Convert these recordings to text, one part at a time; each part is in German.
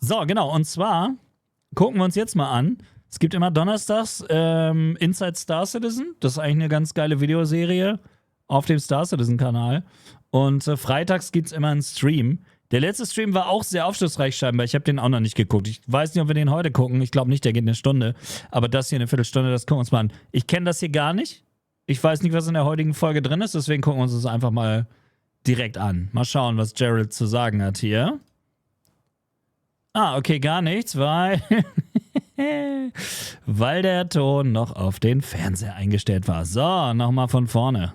So, genau. Und zwar gucken wir uns jetzt mal an. Es gibt immer donnerstags Inside Star Citizen. Das ist eigentlich eine ganz geile Videoserie auf dem Star Citizen-Kanal. Und freitags gibt es immer einen Stream. Der letzte Stream war auch sehr aufschlussreich scheinbar. Ich habe den auch noch nicht geguckt. Ich weiß nicht, ob wir den heute gucken. Ich glaube nicht, der geht eine Stunde. Aber das hier eine Viertelstunde, das gucken wir uns mal an. Ich kenne das hier gar nicht. Ich weiß nicht, was in der heutigen Folge drin ist. Deswegen gucken wir uns das einfach mal direkt an. Mal schauen, was Gerald zu sagen hat hier. Ah, okay, gar nichts, weil der Ton noch auf den Fernseher eingestellt war. So, nochmal von vorne.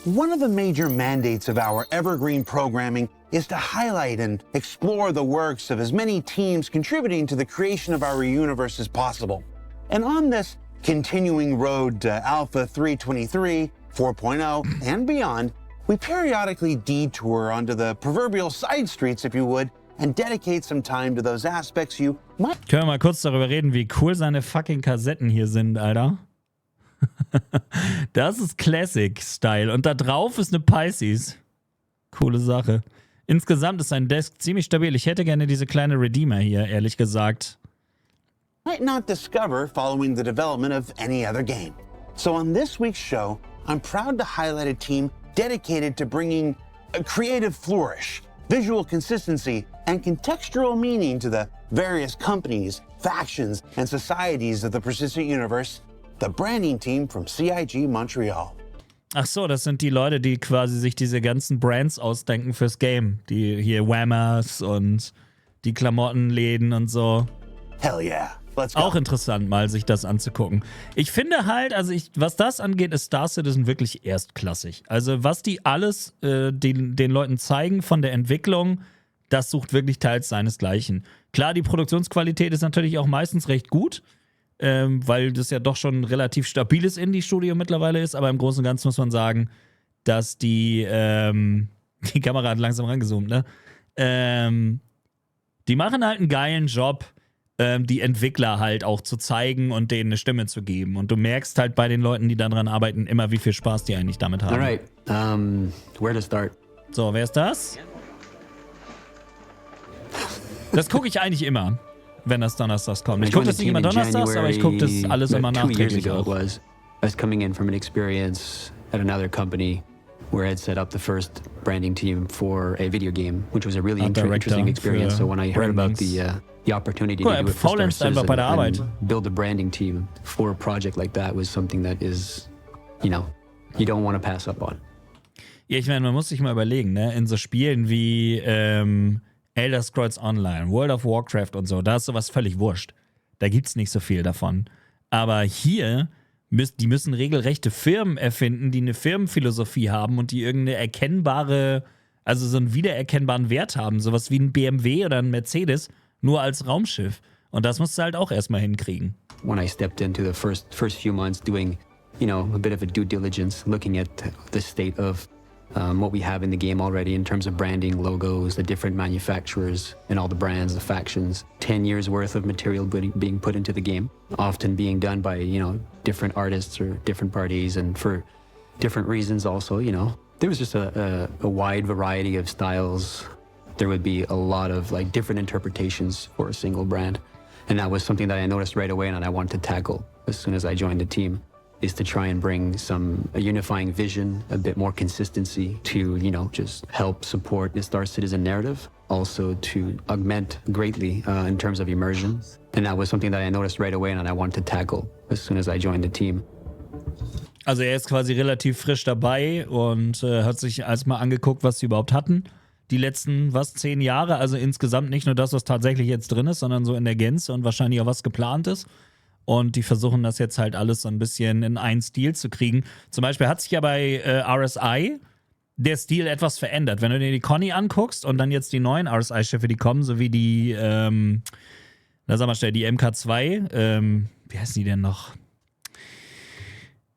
One of the major mandates of our evergreen programming is to highlight and explore the works of as many teams contributing to the creation of our universe as possible. And on this continuing road to Alpha 323, 4.0, and beyond, we periodically detour onto the proverbial side streets, if you would, and dedicate some time to those aspects you might... Können wir mal kurz darüber reden, wie cool seine fucking Kassetten hier sind, Alter? Das ist Classic-Style. Und da drauf ist eine Pisces. Coole Sache. Insgesamt ist sein Desk ziemlich stabil. Ich hätte gerne diese kleine Redeemer hier, ehrlich gesagt. Might not discover following the development of any other game. So on this week's show, I'm proud to highlight a team dedicated to bringing a creative flourish, visual consistency, and contextual meaning to the various companies, factions, and societies of the persistent universe. The branding team from CIG Montreal. Ach so, das sind die Leute, die quasi sich diese ganzen Brands ausdenken fürs Game. Die hier Whammers und die Klamottenläden und so. Hell yeah. Let's go. Auch interessant, mal sich das anzugucken. Ich finde halt, also was das angeht, ist Star Citizen wirklich erstklassig. Also was die alles den Leuten zeigen von der Entwicklung, das sucht wirklich teils seinesgleichen. Klar, die Produktionsqualität ist natürlich auch meistens recht gut. Weil das ja doch schon ein relativ stabiles Indie-Studio mittlerweile ist, aber im Großen und Ganzen muss man sagen, dass die Kamera hat langsam rangezoomt, ne? Die machen halt einen geilen Job, die Entwickler halt auch zu zeigen und denen eine Stimme zu geben. Und du merkst halt bei den Leuten, die daran arbeiten, immer, wie viel Spaß die eigentlich damit haben. Alright, where to start? So, wer ist das? Das gucke ich eigentlich immer, wenn das donnerstags kommt. Ich gucke das nicht immer donnerstags, aber ich gucke das alles immer nachträglich auch. I was coming in from an experience at another company where I had set up the first branding team for a video game, which was a really interesting experience. So when I heard about the opportunity to do it for Star Citizen and build a branding team for a project like that was something that is, you know, you don't want to pass up on. Ja, ich meine, man muss sich mal überlegen, ne? In so Spielen wie Elder Scrolls Online, World of Warcraft und so, da ist sowas völlig wurscht. Da gibt's nicht so viel davon. Aber hier, die müssen regelrechte Firmen erfinden, die eine Firmenphilosophie haben und die irgendeine erkennbare, also so einen wiedererkennbaren Wert haben. Sowas wie ein BMW oder ein Mercedes, nur als Raumschiff. Und das musst du halt auch erstmal hinkriegen. When I stepped into the first few months doing, you know, a bit of a due diligence, looking at the state of what we have in the game already in terms of branding, logos, the different manufacturers and all the brands, the factions. 10 years worth of material being put into the game, often being done by, you know, different artists or different parties and for different reasons also, you know. There was just a wide variety of styles. There would be a lot of like different interpretations for a single brand. And that was something that I noticed right away and that I wanted to tackle as soon as I joined the team. Is to try and bring a unifying vision, a bit more consistency to, you know, just help support the Star Citizen narrative. Also to augment greatly in terms of immersion. And that was something that I noticed right away and I wanted to tackle as soon as I joined the team. Also er ist quasi relativ frisch dabei und hat sich erstmal angeguckt, was sie überhaupt hatten. Die letzten, 10 Jahre, also insgesamt nicht nur das, was tatsächlich jetzt drin ist, sondern so in der Gänze und wahrscheinlich auch was geplant ist. Und die versuchen das jetzt halt alles so ein bisschen in einen Stil zu kriegen. Zum Beispiel hat sich ja bei RSI der Stil etwas verändert. Wenn du dir die Conny anguckst und dann jetzt die neuen RSI-Schiffe, die kommen, so wie die, sag mal schnell, die MK2, wie heißen die denn noch?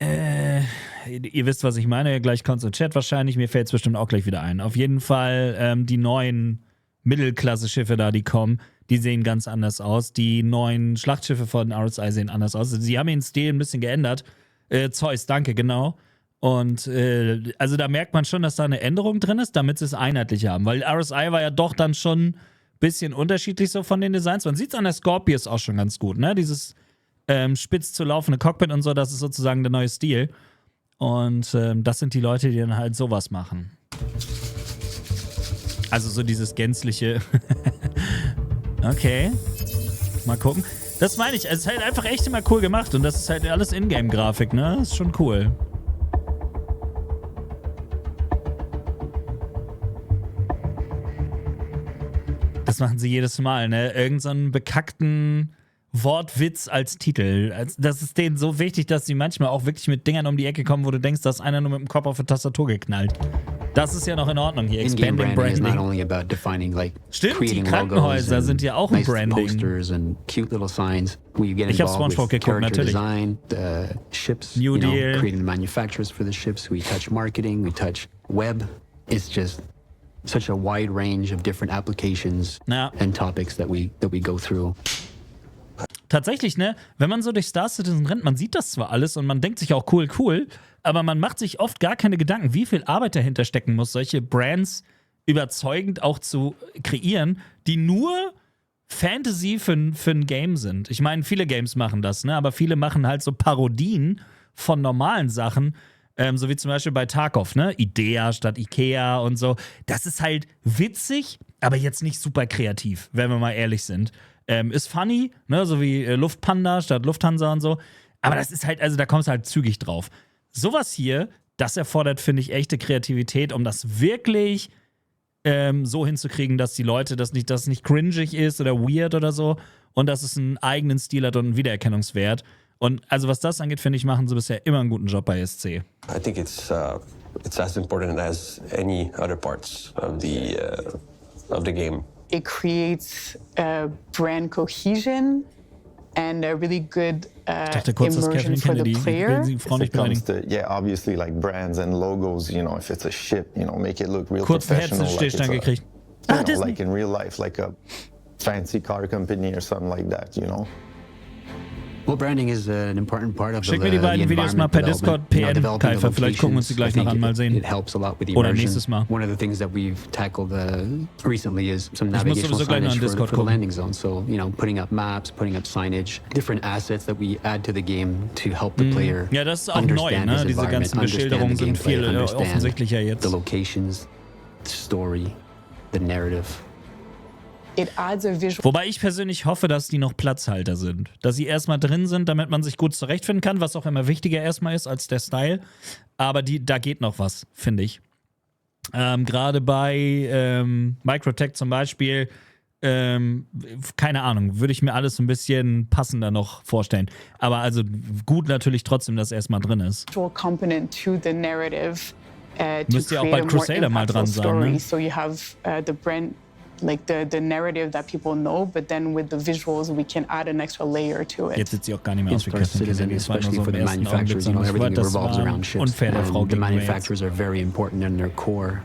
Ihr wisst, was ich meine. Gleich kommt es im Chat wahrscheinlich. Mir fällt es bestimmt auch gleich wieder ein. Auf jeden Fall die neuen Mittelklasse-Schiffe da, die kommen, die sehen ganz anders aus. Die neuen Schlachtschiffe von RSI sehen anders aus. Sie haben den Stil ein bisschen geändert. Zeus, danke, genau. Und also da merkt man schon, dass da eine Änderung drin ist, damit sie es einheitlich haben. Weil RSI war ja doch dann schon bisschen unterschiedlich so von den Designs. Man sieht es an der Scorpius auch schon ganz gut, ne? Dieses spitz zu laufende Cockpit und so, das ist sozusagen der neue Stil. Und das sind die Leute, die dann halt sowas machen. Also so dieses gänzliche. Okay. Mal gucken. Das meine ich, es ist halt einfach echt immer cool gemacht und das ist halt alles Ingame-Grafik, ne? Das ist schon cool. Das machen sie jedes Mal, ne? Irgend so einen bekackten Wortwitz als Titel. Das ist denen so wichtig, dass sie manchmal auch wirklich mit Dingern um die Ecke kommen, wo du denkst, dass einer nur mit dem Kopf auf die Tastatur geknallt. Das ist ja noch in Ordnung hier. Expanding Branding. Stimmt, die Krankenhäuser sind ja auch ein Branding. Ich habe SpongeBob geguckt, natürlich. New Deal. Creating the manufacturers for the ships. We touch marketing, we touch web. It's just such a wide range of different applications and topics that we go through. Tatsächlich, ne, wenn man so durch Star Citizen rennt, man sieht das zwar alles und man denkt sich auch cool, aber man macht sich oft gar keine Gedanken, wie viel Arbeit dahinter stecken muss, solche Brands überzeugend auch zu kreieren, die nur Fantasy für ein Game sind. Ich meine, viele Games machen das, ne, aber viele machen halt so Parodien von normalen Sachen, so wie zum Beispiel bei Tarkov, ne, Idea statt Ikea und so. Das ist halt witzig, aber jetzt nicht super kreativ, wenn wir mal ehrlich sind. Ist funny, ne, so wie Luftpanda statt Lufthansa und so. Aber das ist halt, also da kommst du halt zügig drauf. Sowas hier, das erfordert, finde ich, echte Kreativität, um das wirklich so hinzukriegen, dass die Leute, dass nicht cringig ist oder weird oder so und dass es einen eigenen Stil hat und einen Wiedererkennungswert. Und also was das angeht, finde ich, machen sie bisher immer einen guten Job bei ISC. I think it's as important as any other parts of the game. It creates brand cohesion and a really good ich dachte kurz, dass immersion Kevin for the Kennedy, ich player. will die Frau nicht beleidigen. Obviously like brands and logos, you know, if it's a ship, you know, make it look real Kurz einen professional. Herzstillstand gekriegt. Like in real life, like a fancy car company or something like that, you know. Well, branding is an important part of Schick mir die beiden Videos mal per Discord, PN, Kaifer. Vielleicht gucken wir uns die gleich noch an, mal sehen. It helps a lot with Oder immersion. nächstes Mal. One of the things that we've tackled recently is some Ich muss navigational sowieso gleich noch in signage Discord for the gucken. landing zone. So, you know, putting up maps, putting up signage, different assets that we add to the game to help the player Ja, das ist auch neu, understand ne? his Diese environment, ganzen Beschilderungen understand sind the gameplay, viel understand offensichtlicher jetzt. the locations, the story, the narrative. It adds a visual. Wobei ich persönlich hoffe, dass die noch Platzhalter sind. Dass sie erstmal drin sind, damit man sich gut zurechtfinden kann, was auch immer wichtiger erstmal ist als der Style. Aber da geht noch was, finde ich. Gerade bei Microtech zum Beispiel, keine Ahnung, würde ich mir alles ein bisschen passender noch vorstellen. Aber also gut natürlich trotzdem, dass erstmal drin ist. Component to the narrative Müsst ihr auch bei Crusader mal dran sein, ne? So you have the brand, like the narrative that people know, but then with the visuals we can add an extra layer to it. Jetzt sieht sie auch gar nicht mehr aus wie First Catherine Citizen, Kennedy. Das war nur especially so for im the ersten Augenblick, manufacturers, you know, sondern everything das revolves war around ships. unfair der Frau The gegenüber jetzt. manufacturers are very important in their core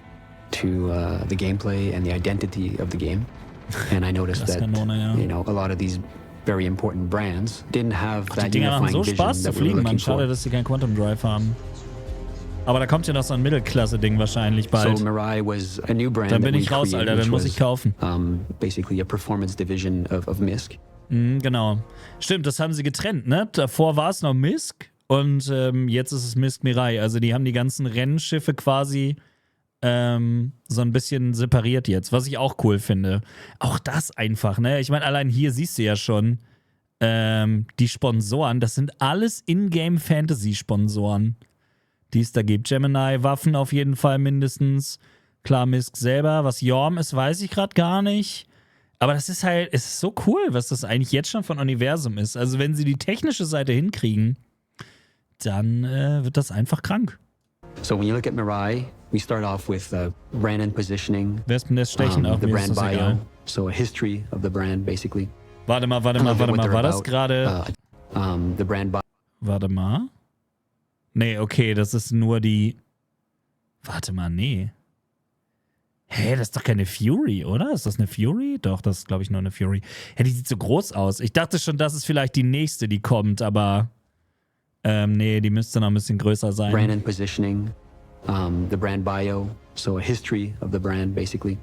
to the gameplay and the identity of the game. And I noticed that, Kanone, ja. you know, a lot of these very important brands didn't have Die that Dinger machen unifying so vision Spaß zu that we were fliegen, looking Mann. Schade, for. dass sie kein Quantum Drive haben. Aber da kommt ja noch so ein Mittelklasse-Ding wahrscheinlich bald. So Mirai was a new brand Dann that bin we ich raus, created, Alter. Dann which muss ich was, kaufen. basically a performance division of MISC. Genau. Stimmt, das haben sie getrennt, ne? Davor war es noch MISC und jetzt ist es MISC Mirai. Also die haben die ganzen Rennschiffe quasi so ein bisschen separiert jetzt, was ich auch cool finde. Auch das einfach, ne? Ich meine, allein hier siehst du ja schon die Sponsoren, das sind alles Ingame-Fantasy-Sponsoren, die es da gibt. Gemini, Waffen auf jeden Fall mindestens. Klar, MISC selber. Was Yorm ist, weiß ich gerade gar nicht. Aber das ist halt, es ist so cool, was das eigentlich jetzt schon von Universum ist. Also wenn sie die technische Seite hinkriegen, dann wird das einfach krank. So when you look at Mirai, we start off with brand and positioning. Wespen lässt stechen, auch the mir ist brand das bio, egal. so a history of the brand basically. Warte mal, war das gerade... The brand bio. Warte mal. Nee, okay, das ist nur die... Warte mal, nee. Hä, das ist doch keine Fury, oder? Ist das eine Fury? Doch, das ist, glaube ich, nur eine Fury. Hä, die sieht so groß aus. Ich dachte schon, das ist vielleicht die nächste, die kommt, aber... nee, die müsste noch ein bisschen größer sein. Brand and positioning, the brand bio, so a history of the brand basically.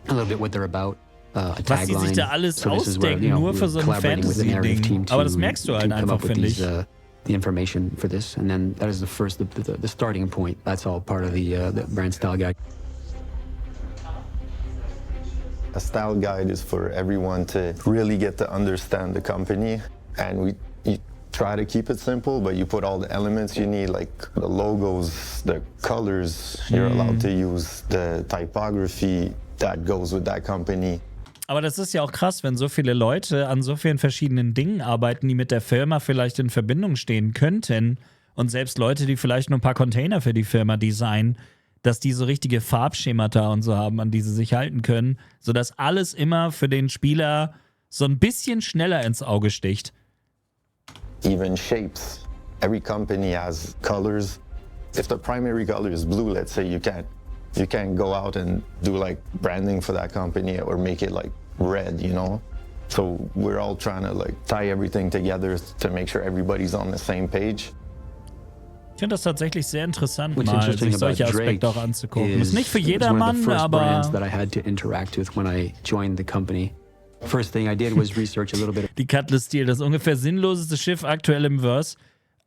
A little bit what they're about. a Was die sich tagline. da alles So this is where, ausdenken, nur we're für so ein collaborating with the narrative Fantasy-Ding. team Aber das merkst du halt to come einfach, up with finde ich. the information for this, and then that is the starting point. That's all part of the brand style guide. A style guide is for everyone to really get to understand the company, and you try to keep it simple, but you put all the elements you need, like the logos, the colors you're allowed to use, the typography that goes with that company. Aber das ist ja auch krass, wenn so viele Leute an so vielen verschiedenen Dingen arbeiten, die mit der Firma vielleicht in Verbindung stehen könnten, und selbst Leute, die vielleicht nur ein paar Container für die Firma designen, dass die so richtige Farbschemata und so haben, an die sie sich halten können, sodass alles immer für den Spieler so ein bisschen schneller ins Auge sticht. Even shapes. Every company has colors. If the primary color is blue, let's say, you can't go out and do like branding for that company or make it like red, you know? So we're all trying to like tie everything together to make sure everybody's on the same page. Ich finde das tatsächlich sehr interessant, What's mal interesting sich solche about Aspekte auch Drake anzugucken. Ist nicht für it was one of the jedermann, first brands that aber I had to interact with when I joined the company. First thing I did was research a little bit. die Cutlass-Stil, das ungefähr sinnloseste Schiff aktuell im Verse.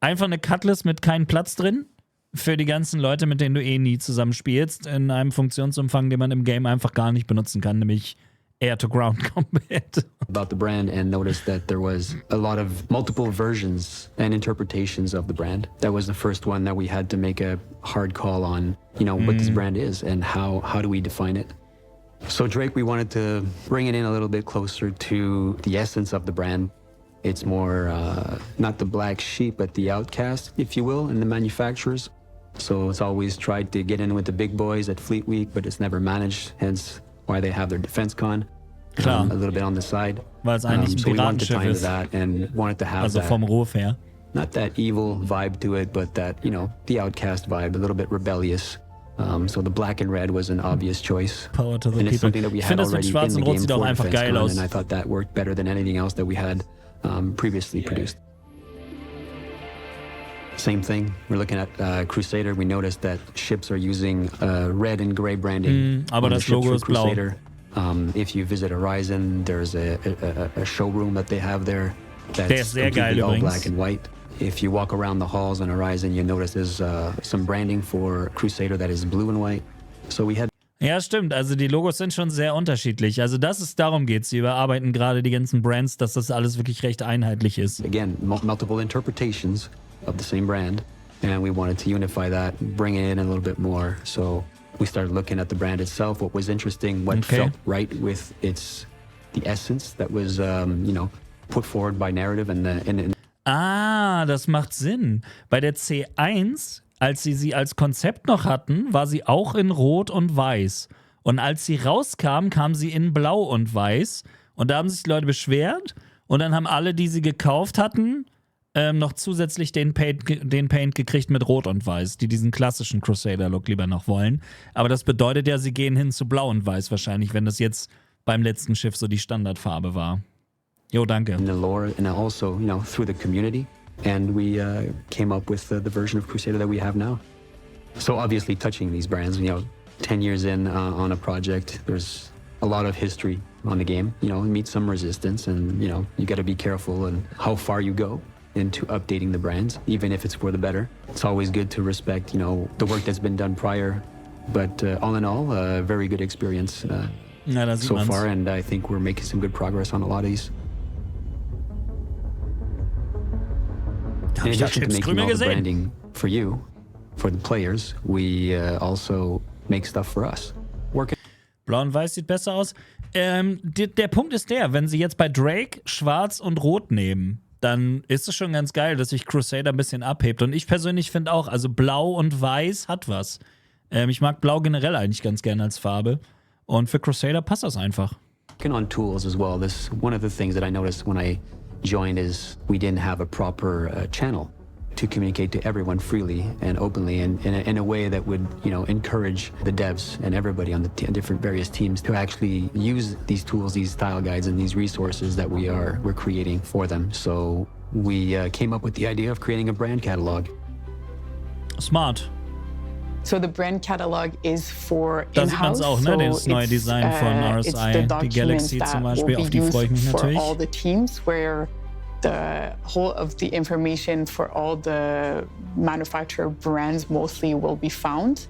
Einfach eine Cutlass mit keinem Platz drin für die ganzen Leute, mit denen du eh nie zusammen spielst, in einem Funktionsumfang, den man im Game einfach gar nicht benutzen kann, nämlich Air-to-Ground-Combat. About the brand and noticed that there was a lot of multiple versions and interpretations of the brand. That was the first one that we had to make a hard call on, what this brand is and how do we define it. So Drake, we wanted to bring it in a little bit closer to the essence of the brand. It's more not the black sheep, but the outcast, if you will, in the manufacturers. So it's always tried to get in with the big boys at Fleet Week, but it's never managed, hence why they have their defense con Klar. a little bit on the side. Weil es eigentlich ein So we wanted to Piratenschiff tie into ist. that and wanted to have Also that, vom Ruf her. not that evil vibe to it, but that, the outcast vibe, a little bit rebellious. So the black and red was an obvious choice. Power to the And it's people. something that we Ich had finde, das mit already Schwarz in und the Rot game sieht auch for einfach Defense geil Con, aus. and I thought that worked better than anything else that we had previously produced. Same thing. We're looking at Crusader. We noticed that ships are using red and gray branding. Aber on the das ships Logo for ist blau. Crusader. If you visit Horizon, there's a showroom that they have there Der that's ist sehr geil completely all übrigens. black and white. If you walk around the halls on Horizon, you notice there's some branding for Crusader that is blue and white. So we had Ja, stimmt. Also die Logos sind schon sehr unterschiedlich. Also darum geht's. Sie überarbeiten gerade die ganzen Brands, dass das alles wirklich recht einheitlich ist. again, multiple interpretations of the same brand, and we wanted to unify that, bring it in a little bit more. So we started looking at the brand itself, what was interesting, what Okay. felt right with the essence that was, put forward by narrative and Ah, das macht Sinn. Bei der C1, als sie als Konzept noch hatten, war sie auch in Rot und Weiß. Und als sie rauskam, kam sie in Blau und Weiß. Und da haben sich die Leute beschwert. Und dann haben alle, die sie gekauft hatten, noch zusätzlich den Paint gekriegt mit Rot und Weiß, die diesen klassischen Crusader-Look lieber noch wollen. Aber das bedeutet ja, sie gehen hin zu Blau und Weiß wahrscheinlich, wenn das jetzt beim letzten Schiff so die Standardfarbe war. Jo, danke. the lore, and also, through the community. And we came up with the version of Crusader that we have now. So obviously touching these brands, 10 years in on a project, there's a lot of history on the game, meet some resistance, and, you got to be careful and how far you go into updating the brands, even if it's for the better. It's always good to respect, the work that's been done prior. But all in all, a very good experience Ja, da sieht so man's. far, and I think we're making some good progress on a lot of these. In ich ja addition to Chips making Krümel all the gesehen. branding for you, for the players, we also make stuff for us. Working Blau und Weiß sieht besser aus. Der Punkt ist der, wenn sie jetzt bei Drake Schwarz und Rot nehmen, dann ist es schon ganz geil, dass sich Crusader ein bisschen abhebt. Und ich persönlich finde auch, also Blau und Weiß hat was. Ich mag Blau generell eigentlich ganz gerne als Farbe. Und für Crusader passt das einfach. on tools as well. This one of the things that I noticed when I joined is we didn't have a proper channel to communicate to everyone freely and openly, and in a way that would encourage the devs and everybody on the different various teams to actually use these tools, these style guides, and these resources that we're creating for them. So we came up with the idea of creating a brand catalog. Smart. So the brand catalog is for Da sieht man es in-house. auch, ne? Das neue Design von It's RSI, the die documents Galaxy that zum will Beispiel, be auf die freue ich mich used for natürlich. all the teams, where the whole of the information for all the manufacturer brands mostly will be found.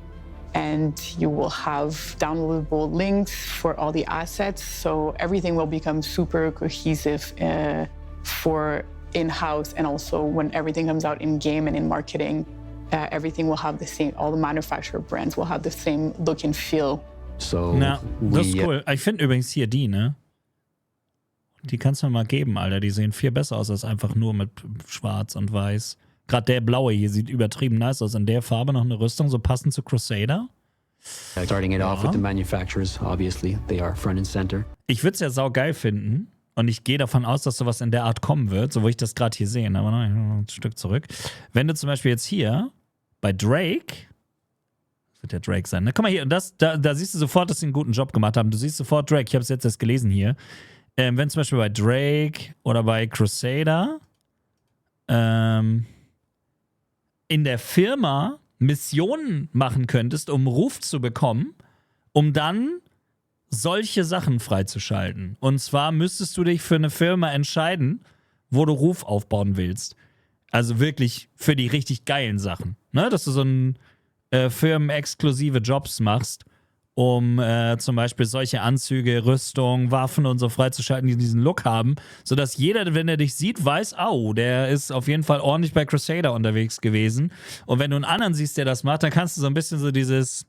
And you will have downloadable links for all the assets. So everything will become super cohesive for in-house, and also when everything comes out in game and in marketing, everything will have the same, all the manufacturer brands will have the same look and feel. So Na, das ist we, cool. Ich finde übrigens hier die, ne? Die kannst du mir mal geben, Alter. Die sehen viel besser aus als einfach nur mit schwarz und weiß. Gerade der blaue hier sieht übertrieben nice aus. In der Farbe noch eine Rüstung, so passend zu Crusader. starting it off with the manufacturers, obviously, they are front and center. Ich würde es ja saugeil finden. Und ich gehe davon aus, dass sowas in der Art kommen wird, so wo ich das gerade hier sehe. Aber noch ein Stück zurück. Wenn du zum Beispiel jetzt hier bei Drake, das wird ja Drake sein, ne? Guck mal hier, da siehst du sofort, dass sie einen guten Job gemacht haben. Du siehst sofort Drake, ich habe es jetzt erst gelesen hier. Wenn zum Beispiel bei Drake oder bei Crusader in der Firma Missionen machen könntest, um Ruf zu bekommen, um dann solche Sachen freizuschalten. Und zwar müsstest du dich für eine Firma entscheiden, wo du Ruf aufbauen willst. Also wirklich für die richtig geilen Sachen. Ne? Dass du so firmenexklusive Jobs machst, um zum Beispiel solche Anzüge, Rüstung, Waffen und so freizuschalten, die diesen Look haben, sodass jeder, wenn er dich sieht, weiß, der ist auf jeden Fall ordentlich bei Crusader unterwegs gewesen. Und wenn du einen anderen siehst, der das macht, dann kannst du so ein bisschen so dieses,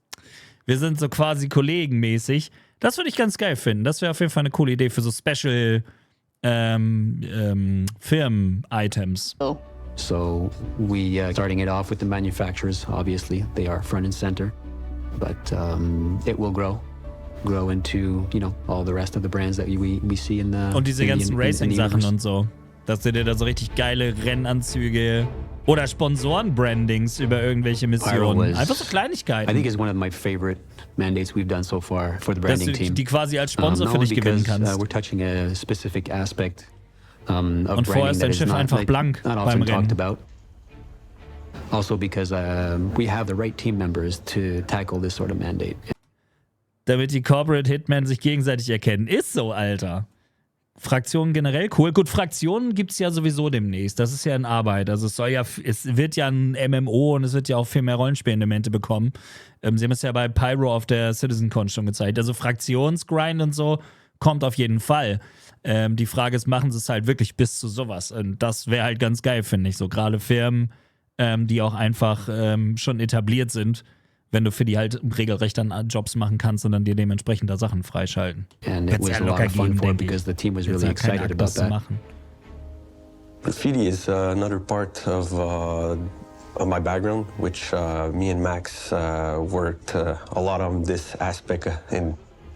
wir sind so quasi kollegenmäßig. Das würde ich ganz geil finden. Das wäre auf jeden Fall eine coole Idee für so Special Firmen-Items. So we starting it off with the manufacturers, obviously, they are front and center. But it will grow into, all the rest of the brands that we see in the Und diese ganzen Racing-Sachen und so. Dass du dir da so richtig geile Rennanzüge oder Sponsoren-Brandings über irgendwelche Missionen. Einfach so Kleinigkeiten. I think it's one of my favorite mandates we've done so far for the branding dass du team. die quasi als Sponsor für dich gewinnen kannst. We're touching a specific aspect of Und vorher ist dein Schiff einfach blank not beim often Rennen. talked about. Also because we have the right team members to tackle this sort of mandate. Damit die Corporate Hitmen sich gegenseitig erkennen. Ist so, Alter. Fraktionen generell cool. Gut, Fraktionen gibt es ja sowieso demnächst. Das ist ja in Arbeit. Also es wird ja ein MMO und es wird ja auch viel mehr Rollenspielelemente bekommen. Sie haben es ja bei Pyro auf der CitizenCon schon gezeigt. Also Fraktionsgrind und so kommt auf jeden Fall. Die Frage ist, machen sie es halt wirklich bis zu sowas? Und das wäre halt ganz geil, finde ich. So gerade Firmen, die auch einfach schon etabliert sind, wenn du für die halt regelrecht dann Jobs machen kannst und dann dir dementsprechend da Sachen freischalten. And it was a lot of fun for because the team was really excited about that. Graffiti is another part of my background, which me and Max worked a lot on this aspect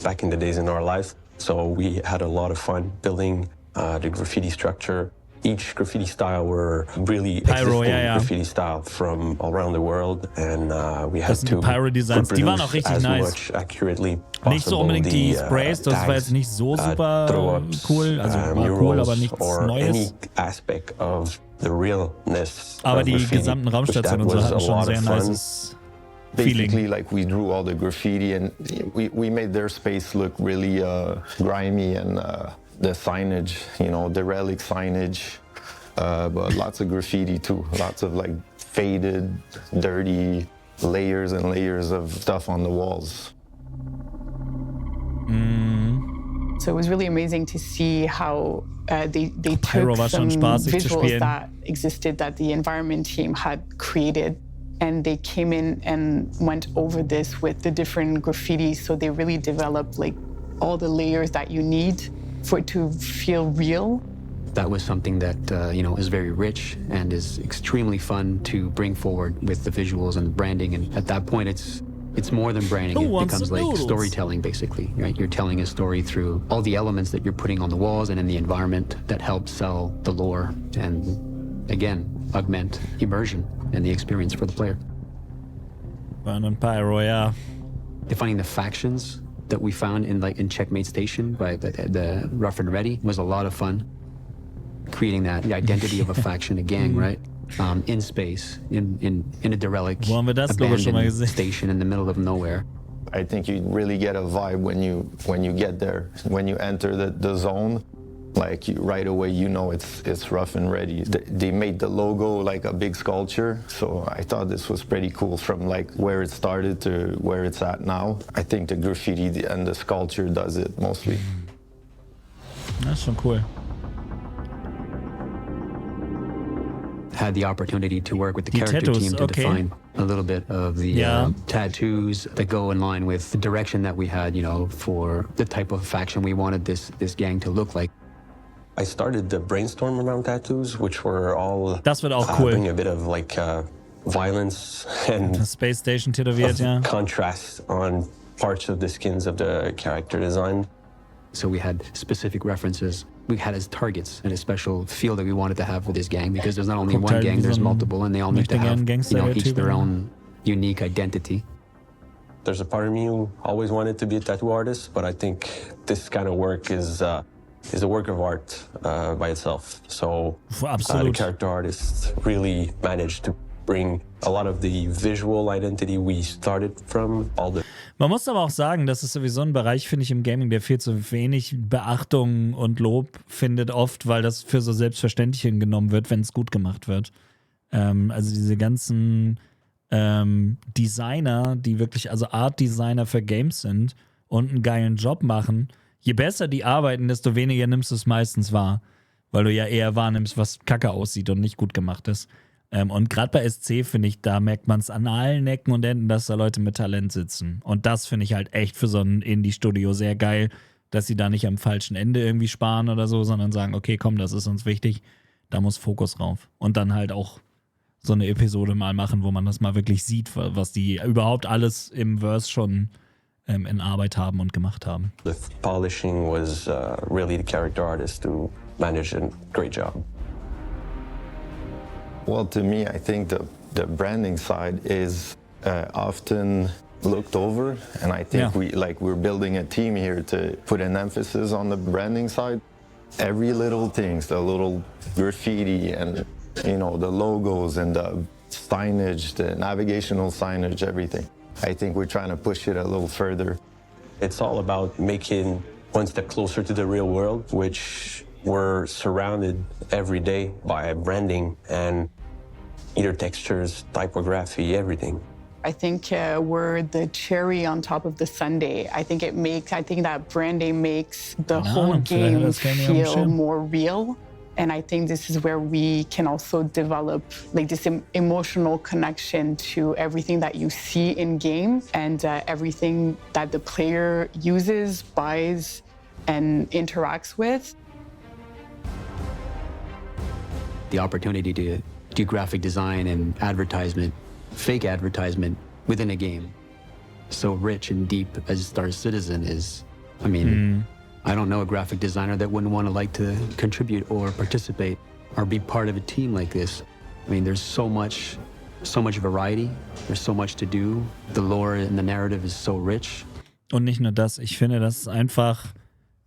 back in the days in our lives. So we had a lot of fun building the graffiti structure. Each graffiti style were really Pyro, existing graffiti style from around the world, and we had to Pyro-Designs, die waren auch richtig as nice. much accurately possible. Nicht so unbedingt die Sprays, das war jetzt nicht so super cool, also war cool, aber nichts Neues. Any aspect of the realness Aber of die graffiti, gesamten Raumstationen und so hatten schon sehr nices Basically, Feeling. like we drew all the graffiti and we made their space look really grimy and the signage, the relic signage, but lots of graffiti too. Lots of like faded, dirty layers and layers of stuff on the walls. So it was really amazing to see how they Pyro took war schon some spaßig zu visuals spielen. that existed that the environment team had created, and they came in and went over this with the different graffiti. So they really developed like all the layers that you need for it to feel real. That was something that is very rich and is extremely fun to bring forward with the visuals and the branding. And at that point, it's more than branding. Who It wants becomes some like noodles? storytelling, basically. Right? You're telling a story through all the elements that you're putting on the walls and in the environment that help sell the lore and, again, augment immersion and the experience for the player. Und Pyro, ja. Defining the factions that we found in Checkmate Station by the Rough and Ready was a lot of fun. Creating the identity of a faction, a gang, right? in space, in a derelict, Wo haben wir das Logo schon mal abandoned gesehen? station in the middle of nowhere. I think you really get a vibe when you get there, when you enter the zone. Like right away, you know it's rough and ready. They made the logo like a big sculpture, so I thought this was pretty cool. From like where it started to where it's at now, I think the graffiti and the sculpture does it mostly. Das ist schon cool. Had the opportunity to work with the Die character tattoos, team to okay. define a little bit of the Yeah. tattoos that go in line with the direction that we had, for the type of faction we wanted this gang to look like. I started the brainstorm around tattoos, which were all Das wird auch cool. bring a bit of like violence and Space Station tätowiert, ja. contrast on parts of the skins of the character design. So we had specific references. We had as targets and a special feel that we wanted to have for this gang, because there's not only Guckt one halt gang, wie there's so ein multiple, and they all need to have, Gangster-Typ, each their ja. own unique identity. There's a part of me who always wanted to be a tattoo artist, but I think this kind of work is a work of art by itself. So the Absolut. character artists really managed to bring a lot of the visual identity we started from, all the Man muss aber auch sagen, das ist sowieso ein Bereich, finde ich, im Gaming, der viel zu wenig Beachtung und Lob findet oft, weil das für so selbstverständlich hingenommen wird, wenn es gut gemacht wird. Also diese ganzen Designer, die wirklich, also Art-Designer für Games sind und einen geilen Job machen, je besser die arbeiten, desto weniger nimmst du es meistens wahr, weil du ja eher wahrnimmst, was kacke aussieht und nicht gut gemacht ist. Und gerade bei SC, finde ich, da merkt man es an allen Ecken und Enden, dass da Leute mit Talent sitzen. Und das finde ich halt echt für so ein Indie-Studio sehr geil, dass sie da nicht am falschen Ende irgendwie sparen oder so, sondern sagen, okay, komm, das ist uns wichtig, da muss Fokus drauf. Und dann halt auch so eine Episode mal machen, wo man das mal wirklich sieht, was die überhaupt alles im Verse schon in Arbeit haben und gemacht haben. The polishing was really the character artist who managed a great job. Well, to me, I think the branding side is often looked over, and I think Yeah. we're building a team here to put an emphasis on the branding side. Every little things, the little graffiti and the logos and the signage, the navigational signage, everything. I think we're trying to push it a little further. It's all about making one step closer to the real world, which we're surrounded every day by branding and either textures, typography, everything. I think we're the cherry on top of the sundae. I think that branding makes the whole vielleicht hat game das keiner auf dem feel Schirm. more real. And I think this is where we can also develop like this emotional connection to everything that you see in game and everything that the player uses, buys, and interacts with. The opportunity to do graphic design and advertisement, fake advertisement within a game, so rich and deep as Star Citizen is. I mean, I don't know a graphic designer that wouldn't want to like to contribute or participate or be part of a team like this. I mean, there's so much variety. There's so much to do. The lore and the narrative is so rich. Und nicht nur das, ich finde, dass es einfach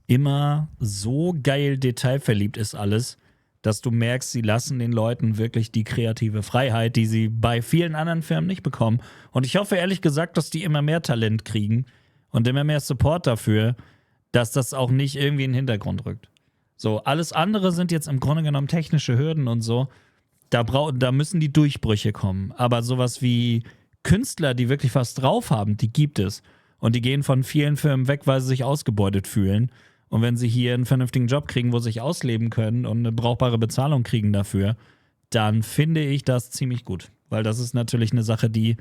immer so geil detailverliebt ist alles, dass du merkst, sie lassen den Leuten wirklich die kreative Freiheit, die sie bei vielen anderen Firmen nicht bekommen. Und ich hoffe ehrlich gesagt, dass die immer mehr Talent kriegen und immer mehr Support dafür, dass das auch nicht irgendwie in den Hintergrund rückt. So, alles andere sind jetzt im Grunde genommen technische Hürden und so. Da müssen die Durchbrüche kommen. Aber sowas wie Künstler, die wirklich was drauf haben, die gibt es. Und die gehen von vielen Firmen weg, weil sie sich ausgebeutet fühlen. Und wenn sie hier einen vernünftigen Job kriegen, wo sie sich ausleben können und eine brauchbare Bezahlung kriegen dafür, dann finde ich das ziemlich gut. Weil das ist natürlich eine Sache, die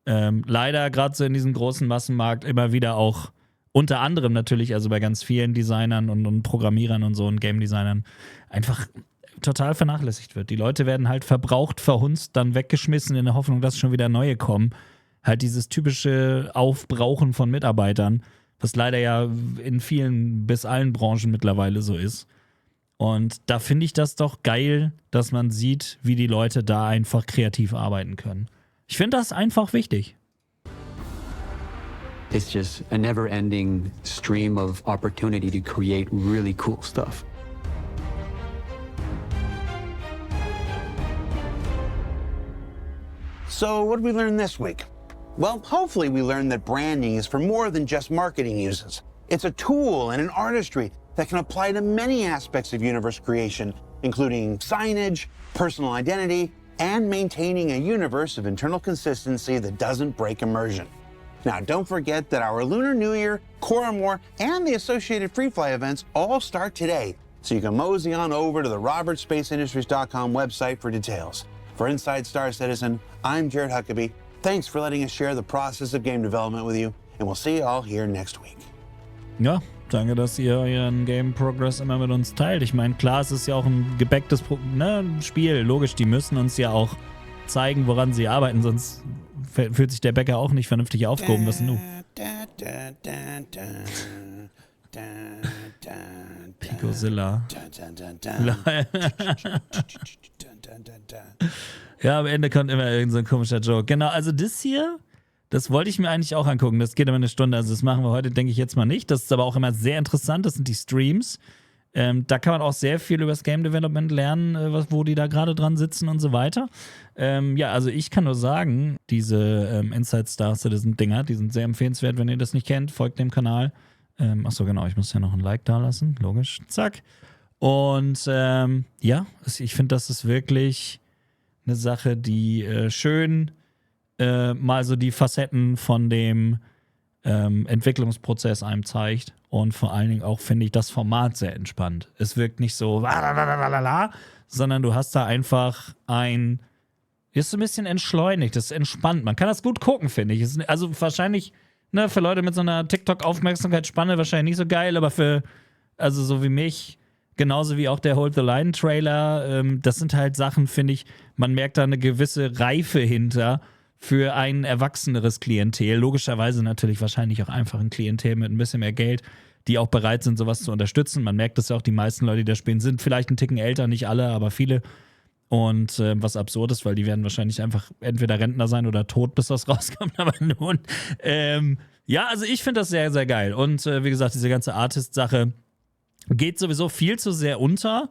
leider gerade so in diesem großen Massenmarkt immer wieder auch unter anderem natürlich, also bei ganz vielen Designern und Programmierern und so und Game-Designern einfach total vernachlässigt wird. Die Leute werden halt verbraucht, verhunzt, dann weggeschmissen in der Hoffnung, dass schon wieder neue kommen. Halt dieses typische Aufbrauchen von Mitarbeitern, was leider ja in vielen bis allen Branchen mittlerweile so ist. Und da finde ich das doch geil, dass man sieht, wie die Leute da einfach kreativ arbeiten können. Ich finde das einfach wichtig. It's just a never-ending stream of opportunity to create really cool stuff. So what did we learn this week? Well, hopefully we learned that branding is for more than just marketing uses. It's a tool and an artistry that can apply to many aspects of universe creation, including signage, personal identity, and maintaining a universe of internal consistency that doesn't break immersion. Now, don't forget that our Lunar New Year, Koromor, and the associated Free Fly events all start today, so you can mosey on over to the robertspaceindustries.com website for details. For Inside Star Citizen, I'm Jared Huckabee. Thanks for letting us share the process of game development with you, and we'll see you all here next week. Ja, danke, dass ihr euren Game Progress immer mit uns teilt. Ich meine, klar, es ist ja auch ein gebäcktes Spiel. Logisch, die müssen uns ja auch zeigen, woran sie arbeiten, sonst fühlt sich der Bäcker auch nicht vernünftig aufgehoben. Was denn du? Picozilla. Ja, am Ende kommt immer irgend so ein komischer Joke. Genau, also das hier, das wollte ich mir eigentlich auch angucken. Das geht immer eine Stunde, also das machen wir heute, denke ich jetzt mal nicht. Das ist aber auch immer sehr interessant, das sind die Streams. Da kann man auch sehr viel über das Game Development lernen, wo die da gerade dran sitzen und so weiter. Ja, also ich kann nur sagen, diese Inside Star Citizen Dinger, die sind sehr empfehlenswert, wenn ihr das nicht kennt, folgt dem Kanal. Achso, genau, ich muss ja noch ein Like da lassen, logisch, zack. Und ja, ich finde, das ist wirklich eine Sache, die schön mal so die Facetten von dem Entwicklungsprozess einem zeigt. Und vor allen Dingen auch, finde ich, das Format sehr entspannt. Es wirkt nicht so, sondern du hast da einfach ist ein bisschen entschleunigt, das ist entspannt. Man kann das gut gucken, finde ich. Also wahrscheinlich, ne, für Leute mit so einer TikTok-Aufmerksamkeitsspanne wahrscheinlich nicht so geil, aber also so wie mich, genauso wie auch der Hold the Line-Trailer, das sind halt Sachen, finde ich, man merkt da eine gewisse Reife hinter für ein erwachseneres Klientel. Logischerweise natürlich wahrscheinlich auch einfach ein Klientel mit ein bisschen mehr Geld, die auch bereit sind, sowas zu unterstützen. Man merkt das ja auch, die meisten Leute, die da spielen, sind vielleicht einen Ticken älter, nicht alle, aber viele. Und was absurd ist, weil die werden wahrscheinlich einfach entweder Rentner sein oder tot, bis das rauskommt. Aber nun, ja, also ich finde das sehr, sehr geil. Und wie gesagt, diese ganze Artist-Sache geht sowieso viel zu sehr unter.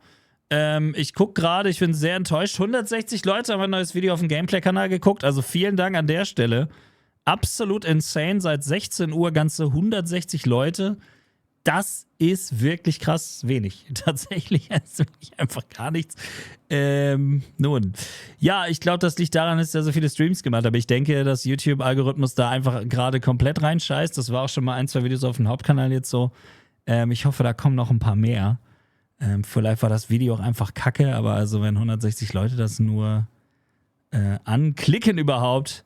Ich gucke gerade, ich bin sehr enttäuscht. 160 Leute haben ein neues Video auf dem Gameplay-Kanal geguckt. Also vielen Dank an der Stelle. Absolut insane. Seit 16 Uhr ganze 160 Leute. Das ist wirklich krass wenig. Tatsächlich ist wirklich einfach gar nichts. Nun, ja, ich glaube, das liegt daran, dass ich da so viele Streams gemacht habe. Ich denke, dass YouTube-Algorithmus da einfach gerade komplett reinscheißt. Das war auch schon mal 1, 2 Videos auf dem Hauptkanal jetzt so. Ich hoffe, da kommen noch ein paar mehr. Vielleicht war das Video auch einfach kacke, aber also wenn 160 Leute das nur anklicken überhaupt,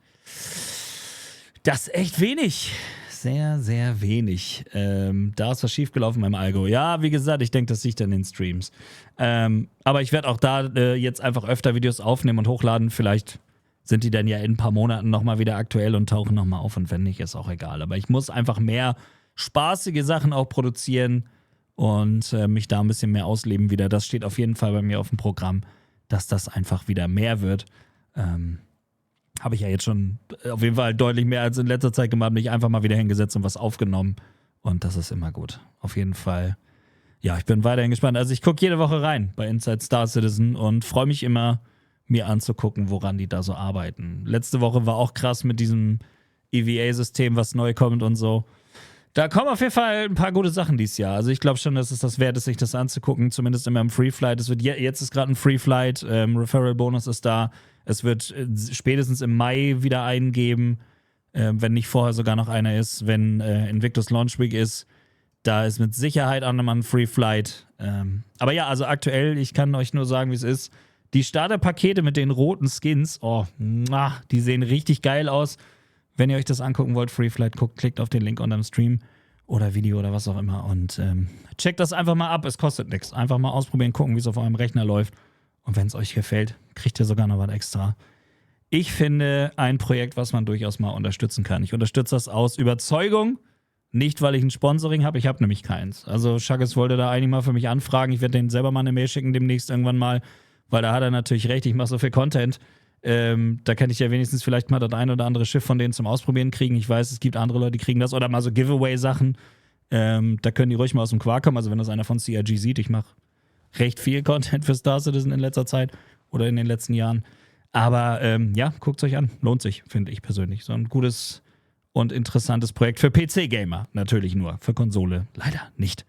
das ist echt wenig. Sehr, sehr wenig. Da ist was schiefgelaufen beim Algo. Ja, wie gesagt, ich denke, das liegt an den Streams. Aber ich werde auch da jetzt einfach öfter Videos aufnehmen und hochladen. Vielleicht sind die dann ja in ein paar Monaten nochmal wieder aktuell und tauchen nochmal auf. Und wenn nicht, ist auch egal. Aber ich muss einfach mehr spaßige Sachen auch produzieren und mich da ein bisschen mehr ausleben wieder. Das steht auf jeden Fall bei mir auf dem Programm, dass das einfach wieder mehr wird. Habe ich ja jetzt schon auf jeden Fall deutlich mehr als in letzter Zeit gemacht, mich einfach mal wieder hingesetzt und was aufgenommen. Und das ist immer gut. Auf jeden Fall. Ja, ich bin weiterhin gespannt. Also ich gucke jede Woche rein bei Inside Star Citizen und freue mich immer, mir anzugucken, woran die da so arbeiten. Letzte Woche war auch krass mit diesem EVA-System, was neu kommt und so. Da kommen auf jeden Fall ein paar gute Sachen dieses Jahr. Also ich glaube schon, dass es das wert ist, sich das anzugucken. Zumindest immer im Free Flight. Jetzt ist gerade ein Free Flight. Referral Bonus ist da. Es wird spätestens im Mai wieder einen geben. Wenn nicht vorher sogar noch einer ist. Wenn Invictus Launch Week ist, da ist mit Sicherheit auch nochmal ein Free Flight. Aber ja, also aktuell, ich kann euch nur sagen, wie es ist. Die Starterpakete mit den roten Skins, die sehen richtig geil aus. Wenn ihr euch das angucken wollt, Free Flight, klickt auf den Link unter dem Stream oder Video oder was auch immer und checkt das einfach mal ab. Es kostet nichts. Einfach mal ausprobieren, gucken, wie es auf eurem Rechner läuft. Und wenn es euch gefällt, kriegt ihr sogar noch was extra. Ich finde ein Projekt, was man durchaus mal unterstützen kann. Ich unterstütze das aus Überzeugung, nicht weil ich ein Sponsoring habe. Ich habe nämlich keins. Also Chagas wollte da eigentlich mal für mich anfragen. Ich werde denen selber mal eine Mail schicken demnächst irgendwann mal, weil da hat er natürlich recht. Ich mache so viel Content. Da kann ich ja wenigstens vielleicht mal das ein oder andere Schiff von denen zum Ausprobieren kriegen. Ich weiß, es gibt andere Leute, die kriegen das. Oder mal so Giveaway-Sachen. Da können die ruhig mal aus dem Quark kommen. Also wenn das einer von CRG sieht, ich mache recht viel Content für Star Citizen in letzter Zeit oder in den letzten Jahren. Aber ja, guckt es euch an. Lohnt sich, finde ich persönlich. So ein gutes und interessantes Projekt für PC-Gamer. Natürlich nur. Für Konsole leider nicht.